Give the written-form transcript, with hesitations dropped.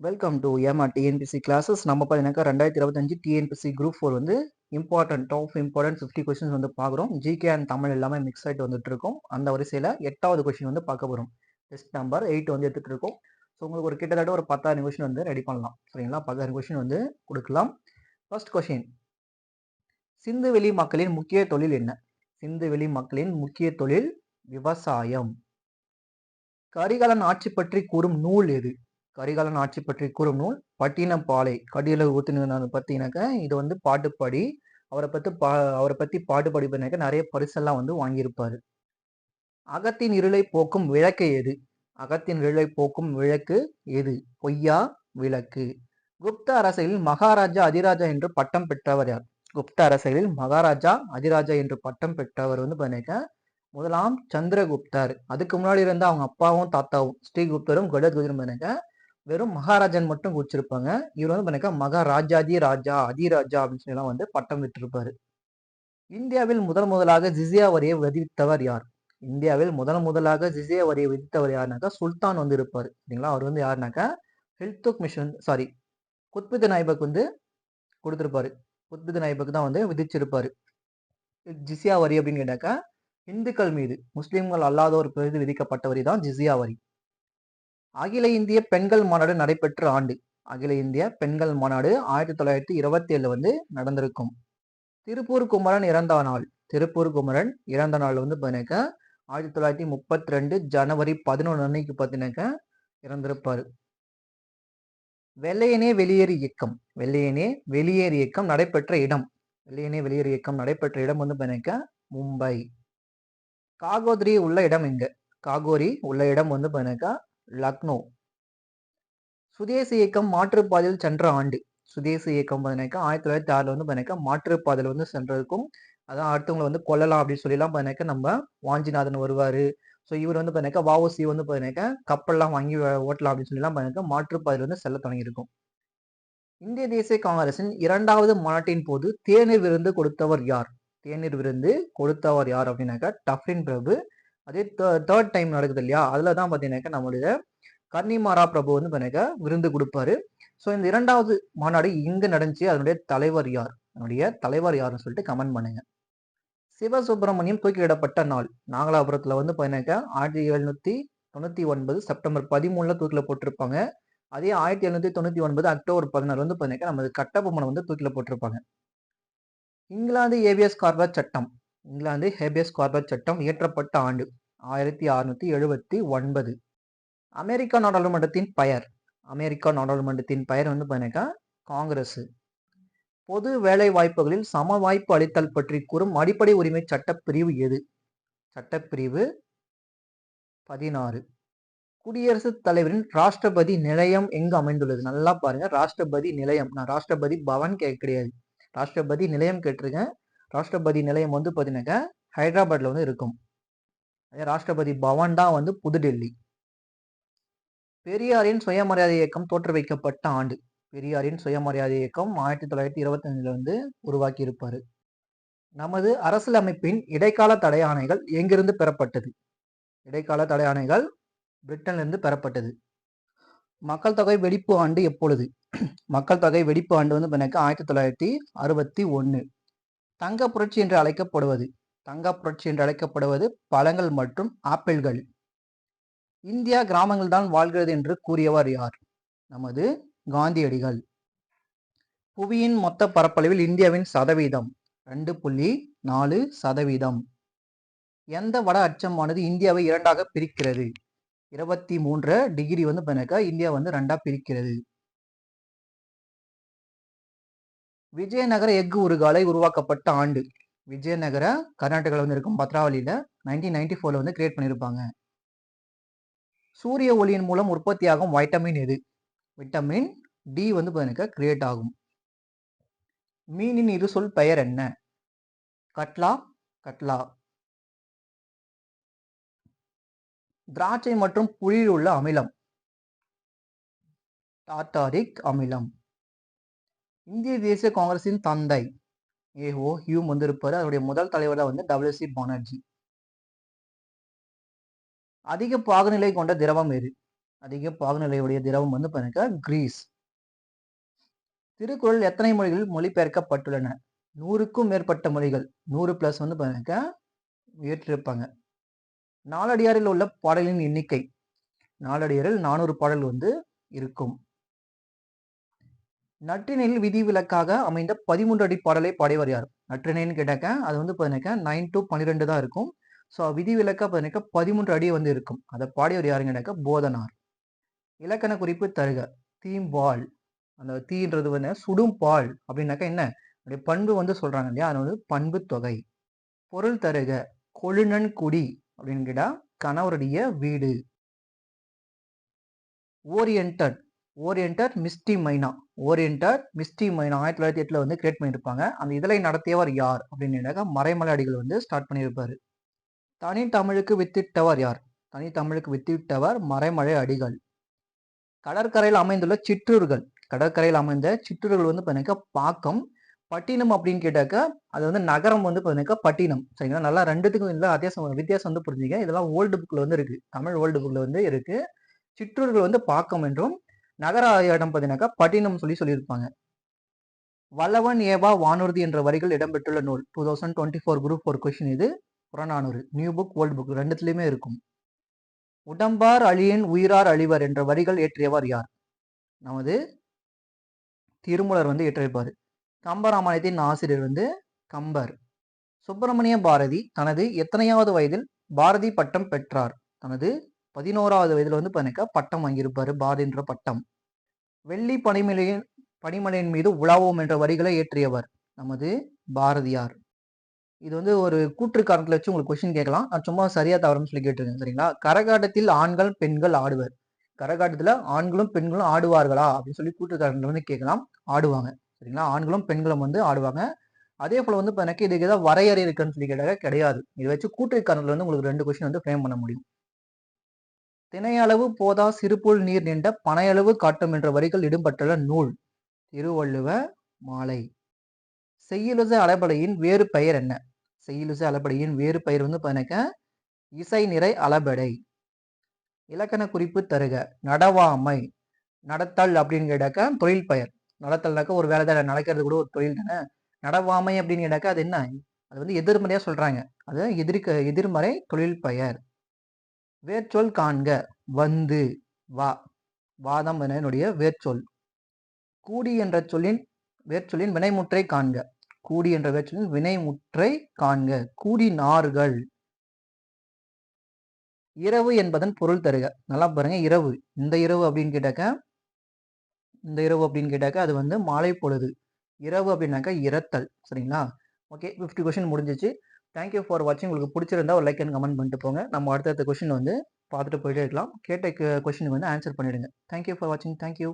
Welcome to ஏமா TNPSC classes. நம்ம பார்த்தீங்கன்னாக்கா 2025 டிஎன்பிசி குரூப் 4 வந்து இம்பார்ட்டன்ட் 50 கொஸ்டின்ஸ் வந்து பார்க்குறோம். ஜிகே அண்ட் தமிழ் எல்லாமே மிக்ஸ் ஆகிட்டு வந்துட்டு இருக்கோம். அந்த வரிசையில் 8வது கொஸ்டின் வந்து பார்க்க போகிறோம். டெஸ்ட் நம்பர் 8 வந்து எடுத்துட்டு இருக்கோம். ஸோ உங்களுக்கு ஒரு கிட்டத்தட்ட ஒரு 10,000 கொஸ்டின் வந்து ரெடி பண்ணலாம். சரிங்களா? 10,000 கொஸ்டின் வந்து கொடுக்கலாம். ஃபர்ஸ்ட் கொஸ்டின், சிந்துவெளி மக்களின் முக்கிய தொழில் என்ன? சிந்துவெளி மக்களின் முக்கிய தொழில் விவசாயம். கரிகாலன் ஆட்சி பற்றி கூறும் நூல் எது? கரிகாலன் ஆட்சி பற்றி கூறும் நூல் பட்டினப்பாலை. கடியல ஊத்துனது பார்த்தீங்கன்னாக்கா இது வந்து பாட்டுப்பாடி. அவரை பத்தி பாட்டுப்பாடி பண்ணாக்க நிறைய பரிசெல்லாம் வந்து வாங்கியிருப்பாரு. அகத்தின் இருளை போக்கும் விளக்கு எது? அகத்தின் இருளை போக்கும் விளக்கு எது? பொய்யா விளக்கு. குப்த அரசியலில் மகாராஜா அதிராஜா என்று பட்டம் பெற்றவர் யார்? குப்த அரசியலில் மகாராஜா அதிராஜா என்று பட்டம் பெற்றவர் வந்து பண்ணாக்க முதலாம் சந்திரகுப்தர். அதுக்கு முன்னாடி இருந்த அவங்க அப்பாவும் தாத்தாவும் ஸ்ரீகுப்தரும் கஜத்குப்தரும் பண்ணாக்க வெறும் மகாராஜன் மட்டும் குடிச்சிருப்பாங்க. இவர் வந்து பண்ணாக்க மகாராஜாதி ராஜா அதிராஜா அப்படின்னு சொல்லி வந்து பட்டம் விட்டிருப்பாரு. இந்தியாவில் முதலாக ஜிசியா வரியை விதித்தவர் யார்? இந்தியாவில் முதலாக ஜிசியா வரியை விதித்தவர் யாருனாக்கா சுல்தான் வந்து இருப்பாரு. சரிங்களா? அவர் வந்து யாருனாக்கா ஹில்துக் மிஷன் குத்புதீன் ஐபக் வந்து கொடுத்திருப்பாரு. குத்புதீன் ஐபக் தான் வந்து விதிச்சிருப்பாரு ஜிசியா வரி அப்படின்னு கேட்டாக்கா. இந்துக்கள் மீது முஸ்லிம்கள் அல்லாதோர் மீது விதிக்கப்பட்ட வரி தான் ஜிசியா வரி. அகில இந்திய பெண்கள் மாநாடு நடைபெற்ற ஆண்டு. அகில இந்திய பெண்கள் மாநாடு 1927 வந்து நடந்திருக்கும். திருப்பூர் குமரன் இறந்த நாள். திருப்பூர் குமரன் இறந்த நாள் வந்து பார்த்தீங்கன்னாக்கா 1932 ஜனவரி 11 அன்னைக்கு பார்த்தீங்கன்னாக்கா இறந்திருப்பாரு. வெள்ளையனே வெளியேறு இயக்கம். வெள்ளையனே வெளியேறு இயக்கம் நடைபெற்ற இடம். வெள்ளையனே வெளியேறு இயக்கம் நடைபெற்ற இடம் வந்து பார்த்தீங்கன்னாக்கா மும்பை. காகோரி உள்ள இடம் எங்க? காகோரி உள்ள இடம் வந்து பார்த்தீங்கன்னாக்கா லக்னோ. சுதேசி இயக்கம் மாற்றுப்பாதையில் சென்ற ஆண்டு. சுதேசி இயக்கம் பார்த்தீங்கன்னாக்கா 1906 வந்து பார்த்தீங்கன்னாக்கா மாற்றுப்பாதையில் வந்து சென்றதுக்கும், அதான் அடுத்தவங்களை வந்து கொல்லலாம் அப்படின்னு சொல்லிலாம் பார்த்தீங்கன்னாக்கா நம்ம வாஞ்சிநாதன் வருவாரு. ஸோ இவர் வந்து பார்த்தீங்கன்னாக்கா வஉசி வந்து பார்த்தீங்கன்னாக்கா கப்பல்லாம் வாங்கி ஓட்டலாம் அப்படின்னு சொல்லிலாம் பார்த்தீங்கன்னாக்கா மாற்றுப்பாதையில் வந்து செல்ல தொடங்கியிருக்கும். இந்திய தேசிய காங்கிரசின் 2வது மாநாட்டின் போது தேநீர் விருந்து கொடுத்தவர் யார்? தேநீர் விருந்து கொடுத்தவர் யார் அப்படின்னாக்கா டஃப்ரின் பிரபு. அதே தேர்ட் டைம் நடக்குது இல்லையா? அதுல தான் பார்த்தீங்கன்னாக்கா நம்மளுடைய கன்னிமாரா பிரபு வந்து பார்த்தீங்கன்னா விருந்து கொடுப்பாரு. ஸோ இந்த 2வது மாநாடு எங்க நடந்துச்சு? அதனுடைய தலைவர் யார்? அதனுடைய தலைவர் யாருன்னு சொல்லிட்டு கமெண்ட் பண்ணுங்க. சிவசுப்பிரமணியம் தூக்கிலிடப்பட்ட நாள். நாகலாபுரத்துல வந்து பார்த்தீங்கன்னாக்கா 1799 செப்டம்பர் 13 தூக்கில போட்டிருப்பாங்க. அதே 1799 அக்டோபர் 16 வந்து பார்த்தீங்கன்னா நமது கட்டபொம்மனை வந்து தூக்கில போட்டிருப்பாங்க. இங்கிலாந்து ஹேபியஸ் கார்பஸ் சட்டம். இங்கிலாந்து ஹேபியஸ் கார்பஸ் சட்டம் இயற்றப்பட்ட ஆண்டு 1679. அமெரிக்கா நாடாளுமன்றத்தின் பெயர். அமெரிக்கா நாடாளுமன்றத்தின் பெயர் வந்து பார்த்தீங்கன்னா காங்கிரஸ். பொது வேலை வாய்ப்புகளில் சம வாய்ப்பு அளித்தல் பற்றி கூறும் அடிப்படை உரிமை சட்டப்பிரிவு எது? சட்டப்பிரிவு 16. குடியரசுத் தலைவரின் ராஷ்டிரபதி நிலையம் எங்கு அமைந்துள்ளது? நல்லா பாருங்க. ராஷ்டிரபதி நிலையம். நான் ராஷ்டிரபதி பவன் கேட்க கிடையாது. ராஷ்டிரபதி நிலையம் கேட்டிருக்கேன். ராஷ்டிரபதி நிலையம் வந்து பார்த்தீங்கன்னாக்கா ஹைதராபாத்ல வந்து இருக்கும். அதே ராஷ்டிரபதி பவன் தான் வந்து புதுடெல்லி. பெரியாரின் சுயமரியாதை இயக்கம் தோற்றுவிக்கப்பட்ட ஆண்டு. பெரியாரின் சுயமரியாதை இயக்கம் 1925 வந்து உருவாக்கி இருப்பாரு. நமது அரசியலமைப்பின் இடைக்கால தடை ஆணைகள் எங்கிருந்து பெறப்பட்டது? இடைக்கால தடை ஆணைகள் பிரிட்டனிலிருந்து பெறப்பட்டது. மக்கள் தொகை வெடிப்பு ஆண்டு எப்பொழுது? மக்கள் தொகை வெடிப்பு ஆண்டு வந்து 1961. தங்க புரட்சி என்று அழைக்கப்படுவது. தங்க புரட்சி என்று அழைக்கப்படுவது பழங்கள் மற்றும் ஆப்பிள்கள். இந்தியா கிராமங்கள் தான் வாழ்கிறது என்று கூறியவர் யார்? நமது காந்தியடிகள். புவியின் மொத்த பரப்பளவில் இந்தியாவின் சதவீதம் 2.4%. எந்த வட அச்சமானது இந்தியாவை இரண்டாக பிரிக்கிறது? 23 டிகிரி வந்து பண்ணாக்கா இந்தியா வந்து ரெண்டா பிரிக்கிறது. விஜயநகர எஃகு உருகாலை உருவாக்கப்பட்ட ஆண்டு. விஜயநகர கர்நாடகாவில் வந்து இருக்கும் பத்ராவளியில 1994 வந்து கிரியேட் பண்ணியிருப்பாங்க. சூரிய ஒளியின் மூலம் உற்பத்தியாகும் வைட்டமின் எது? விட்டமின் டி வந்து பார்த்தீங்கன்னா கிரியேட் ஆகும். மீனின் இரு சொல் பெயர் என்ன? கட்லா, கட்லா. திராட்சை மற்றும் புளியில் உள்ள அமிலம் டார்டாரிக் அமிலம். இந்திய தேசிய காங்கிரசின் தந்தை ஏஓ ஹியூம் வந்து இருப்பாரு. அவருடைய முதல் தலைவர் தான் வந்து டபிள்யூசி பானர்ஜி. அதிக பாகுநிலை கொண்ட திரவம் எது? அதிக பாகுநிலையுடைய திரவம் வந்து பாருங்க கிரீஸ். திருக்குறள் எத்தனை மொழிகளில் மொழிபெயர்க்கப்பட்டுள்ளன? 100க்கும் மேற்பட்ட மொழிகள். 100 பிளஸ் வந்து பாருங்க இயற்றிருப்பாங்க. நாலடியாரில் உள்ள பாடலின் எண்ணிக்கை. நாலடியாரில் 400 பாடல் வந்து இருக்கும். நற்றிணையில் விதிவிலக்காக அமைந்த 13 அடி பாடலை பாடியவர் யார்? நற்றிணைன்னு கேட்டாக்க அது வந்து பாருங்க 9 to 12 தான் இருக்கும். ஸோ விதிவிலக்கா பாருங்க 13 அடி வந்து இருக்கும். அதை பாடியவர் யாருன்னு கேட்டாக்க போதனார். இலக்கண குறிப்பு தருக. தீம்பால், அந்த தீன்றது வந்து சுடும் பால் அப்படின்னாக்கா என்ன பண்பு வந்து சொல்றாங்க இல்லையா, அது வந்து பண்பு தொகை. பொருள் தருக. கொழுநன் குடி அப்படின்னு கேட்டா கணவருடைய வீடு. ஓரியன்டட், ஓரியன்டட் மிஸ்டி மைனா, ஓரியன்டட் மிஸ்டி மைனா 1908 வந்து கிரியேட் பண்ணியிருப்பாங்க. அந்த இதழை நடத்தியவர் யார் அப்படின்னு கேட்டாக்க மறைமலை அடிகள் வந்து ஸ்டார்ட் பண்ணியிருப்பாரு. தனி தமிழுக்கு வித்திட்டவர் யார்? தனி தமிழுக்கு வித்திட்டவர் மறைமலை அடிகள். கடற்கரையில் அமைந்துள்ள சிற்றூர்கள், கடற்கரையில் அமைந்த சிற்றூர்கள் வந்து பார்த்தீங்கன்னா பாக்கம். பட்டினம் அப்படின்னு கேட்டாக்க அது வந்து நகரம் வந்து பார்த்தீங்கன்னா பட்டினம். சரிங்களா, நல்லா ரெண்டுத்துக்கும் இல்லை வித்தியாசம் வந்து புரிஞ்சுங்க. இதெல்லாம் ஓல்டு புக்ல வந்து இருக்கு, தமிழ் ஓல்டு புக்ல வந்து இருக்கு. சிற்றூர்கள் வந்து பாக்கம் என்றும் நகர இடம் பார்த்தீங்கன்னாக்கா பட்டினம் சொல்லியிருப்பாங்க. வல்லவன் ஏவா வானூர்தி என்ற வரிகள் இடம்பெற்றுள்ள நூல். 2024 குரூப் 4 கொஸ்டின் இது. Purananuru. New book old book ரெண்டுத்துலயுமே இருக்கும். உடம்பார் அழியன் உயிரார் அழிவர் என்ற வரிகள் ஏற்றியவர் யார்? நமது திருமூலர் வந்து ஏற்றிருப்பாரு. கம்பராமாயணத்தின் ஆசிரியர் வந்து கம்பர். சுப்பிரமணிய பாரதி தனது எத்தனையாவது வயதில் பாரதி பட்டம் பெற்றார்? தனது 11வது வயதுல வந்து பட்டம் வாங்கியிருப்பாரு, பாரதி என்ற பட்டம். வெள்ளி பனிமலையின் மீது உலாவோம் என்ற வரிகளை ஏற்றியவர் நமது பாரதியார். இது வந்து ஒரு கூற்று காரணத்துல வச்சு உங்களுக்கு கொஸ்டின் கேட்கலாம். நான் சும்மா சரியா தவறுன்னு சொல்லி கேட்டிருக்கேன். சரிங்களா, கரகாட்டத்தில் ஆண்கள் பெண்கள் ஆடுவர். கரகாட்டத்துல ஆண்களும் பெண்களும் ஆடுவார்களா அப்படின்னு சொல்லி கூற்று காரணத்துல வந்து கேட்கலாம். ஆடுவாங்க. சரிங்களா, ஆண்களும் பெண்களும் வந்து ஆடுவாங்க. அதே போல வந்து எனக்கு இதுக்கு ஏதாவது வரையறை இருக்குன்னு சொல்லி கேட்டாக்க கிடையாது. இதை வச்சு கூற்று காரணத்துல வந்து உங்களுக்கு 2 கொஸ்டின் வந்து ஃப்ரேம் பண்ண முடியும். திணையளவு போதா சிறுபுல் நீர் நீண்ட பனையளவு காட்டும் என்ற வரிகள் இடம்பெற்றுள்ள நூல். திருவள்ளுவ மாலை. செய்யுளிசை அளபடையின் வேறு பெயர் என்ன? செய்யுளிசை அளபடையின் வேறு பெயர் வந்து இசை நிறை அளபடை. இலக்கண குறிப்பு தருக. நடவாமை, நடத்தல் அப்படின்னு கேட்டாக்க தொழில் பெயர். நடத்தல்னாக்க ஒரு வேலை தானே, நடக்கிறது கூட ஒரு தொழில் தானே. நடவாமை அப்படின்னு கேட்டாக்க அது என்ன? அது வந்து எதிர்மறையா சொல்றாங்க. அது எதிர்மறை தொழில் பெயர். வேர்ச்சொல் காண்க. வந்து, வா, வாதம் என்னுடைய வேர்ச்சொல். கூடி என்ற சொல்லின் வேர்ச்சொல்லின் வினைமுற்றை காண்க. கூடி என்ற வேர்ச்சொல்லின் வினைமுற்றை காண்க. கூடி நார்கள். இரவு என்பதன் பொருள் தருக. நல்லா பாருங்க, இரவு. இந்த இரவு அப்படின்னு கேட்டாக்க அது வந்து மாலை பொழுது. இரவு அப்படின்னாக்கா இரத்தல். சரிங்களா, ஓகே. 50 கொஸ்டின் முடிஞ்சிச்சு. தேங்க்யூ ஃபார் வாட்சிங். உங்களுக்கு பிடிச்சிருந்தா ஒரு லைக் அண்ட் கமெண்ட் பண்ணிட்டு போங்க. நம்ம அடுத்தடுத்த கொஸ்டின் வந்து பார்த்துட்டு போயிட்டே இருக்கலாம். கேட்ட கொஸ்டின் வந்து ஆன்சர் பண்ணிடுங்க. தேங்க்யூ ஃபார் வாட்சிங். தேங்க்யூ.